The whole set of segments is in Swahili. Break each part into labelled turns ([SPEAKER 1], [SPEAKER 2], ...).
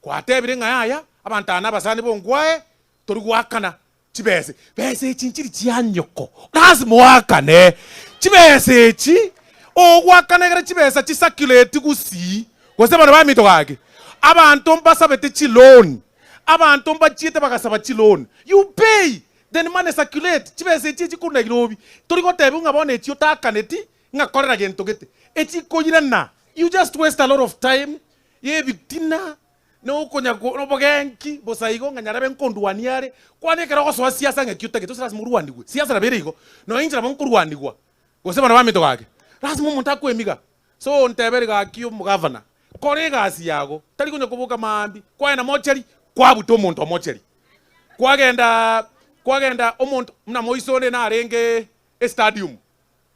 [SPEAKER 1] kwatebire ngaya abantana basani bongwae tori gwakana chibese bese chinchiri chianyoko lazima wakane chibese chi ogwakana gara chibese chisacculate gusi gose bana bamito gake abantu mbasabete chiloni abantu mbachite bakasaba chiloni you pay then money circulate chibese chi chikunda girobi tori gotebe ngabone chi otakaneti ngakorera gento gete echi koyirana you just waste a lot of time ye victina no konya no bogenki bosaigo nganyara benkonduaniare kwane kera goso siasa ngekyuta geto siasa muruandigwe siasa raberigo no injira bankuruandigwa gose bana bamito gake lazima umuntu akwemiga so nteberiga kiyo mugavana korega asiyago tari kunya kubuka mambi kwa na mocheri kwa buto umuntu mocheri kwagenda umuntu mna moisone na arenge stadium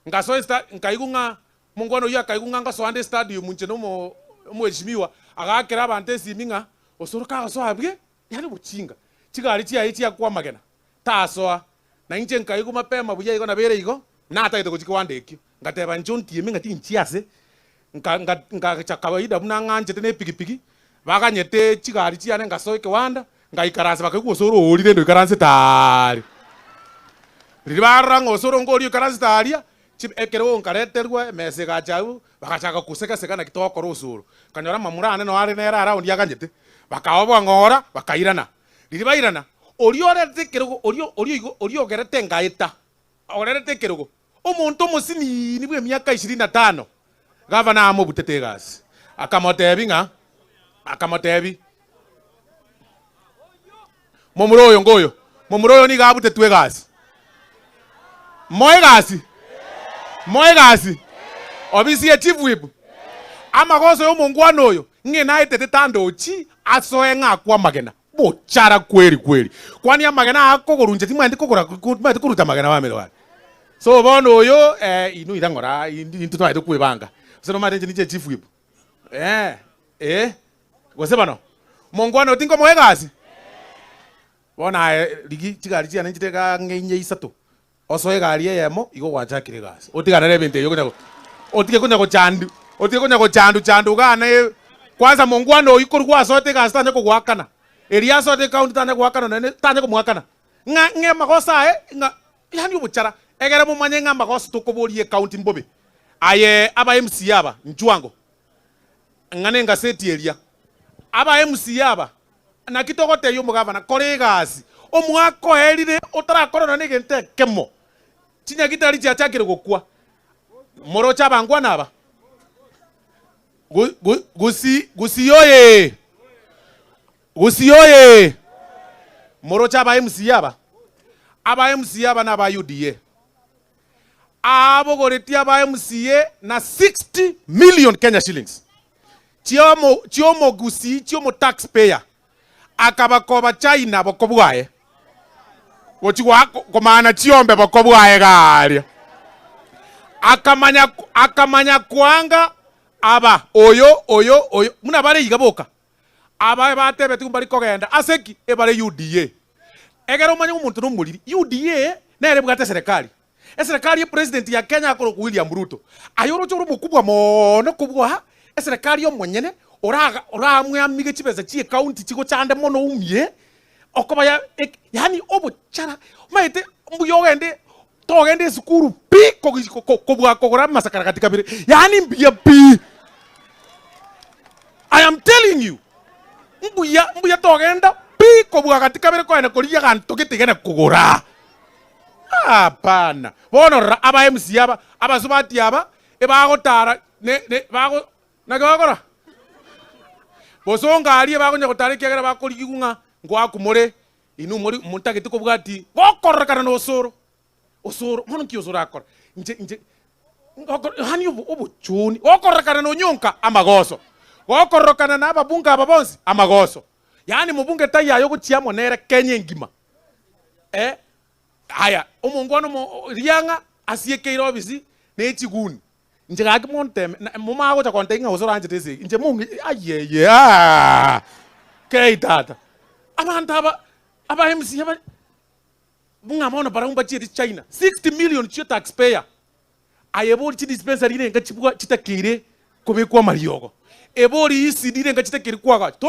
[SPEAKER 1] ngaso nkaigunga mungwano yakaigunga ngaso ande stadium ncheno mo mweshimiwa agakera abante siminga osoroka so abwe yani buchinga chigari chiya kwa magena tasoa na inche nkaigu mapema buya igo na bere igo na ataite kuchikwandekyo ngateba nchonti yeminga tinchiase nga chakawaida buna nganje tene pikipiki baganyete chigari chiyane ngasoike wanda ngaikarase bakagusoro ori rendo ikaranse tari ribaranga osoro ngori ikaranse taria ekero nkareterwe mese gachau bakachaka kuseka seka na kitoko rusuru kanyora mamurane no ari nera around yakanyete bakawabwa ngora bakairana riribairana oriorete kerugo orio gerete ngaita orerete kerugo omuntu musini ni bwe myaka 25 gavana amo butetegas akamotebi momuroyo ni gabute twegas moegasi obisi ya chief whip amagoso yo mungwano oyo ngina itete tandochi asoe ngakwa magena bochara kweli kwani amagena akogorunje timandi kogora kumati kuruta magena bamero bana so bono oyo inu irangora into twaite kwibanga so no mate ni chief whip gose bano mungwano tingo moegasi bona ligi chigari chia nchiteka ngenye isato osoe gari yemo igo gwachakire gas otigana rebente yo kunya otige kunya go chandu gane kwanza mongwano ikorwa sote gas tanye ko gwakana eria sote count tanye gwakana nene tanye ko mwakana nge magosa yani ubuchara egere mu manye ngamba gosa tukoborie count mbobe aye aba MC aba nchwango ngane ngaseti eria aba MC aba na kitogote yo mugavana kore gas omwako herire otarakorona nigente kemo chinya gitari chachakire gukwa moro chabangwa naba gusiyoye moro chaba MC aba MC na ba UDA abo goretia aba MCA na 60 million Kenya shillings chiomo gusi chiomo taxpayer akabakoba China bokobwaye wochwa komana chiombe bokobwaye gari akamanya kwanga aba oyo muna bare yigaboka aba batebe tumbari kogenda aseki ebare UDA egero manyu umuntu no muliri UDA nere bwate serikali serikali ya president ya Kenya akoro William Ruto ayoro choro mukubwa mono kubwa serikali yo mwenyene oraamwe amige chibeza chi county chiko chande mono umye okoba yani obuchara maite mbuyogende togende skuru pi kobwa kogora masakara katika bire yani mbiya pi I am telling you mbuya togenda pi kobwa katika bire ko ene koliya ganto kitigene kogora hapana bono aba MC aba subati aba ebagotara ne bago nagakora bosonga ali bagonya gotariki agera bakori gigunga ngwakumore inu muri muntagete ko bwati gokorrekana no osoro mono ki osoro akora nje hani obuchuni gokorrekana no nyonka amagoso gokorrekana na ababunga ababonsi amagoso yani mubunge tayayo guchiamo nere Kenya ngima aya omongwano rianga asiekeiro obisi ne chiguni nje gaki monteme muma go chakonte inga osoro anje tese nje mungi ayeye kei tata abantu aba MC aba bunga mono para umba chi China 60 million chi taxpayer ayebori chi dispensary ne ngachibwa chitakire kubekwa mariogo ebori isi dire ngachitakire kwaga to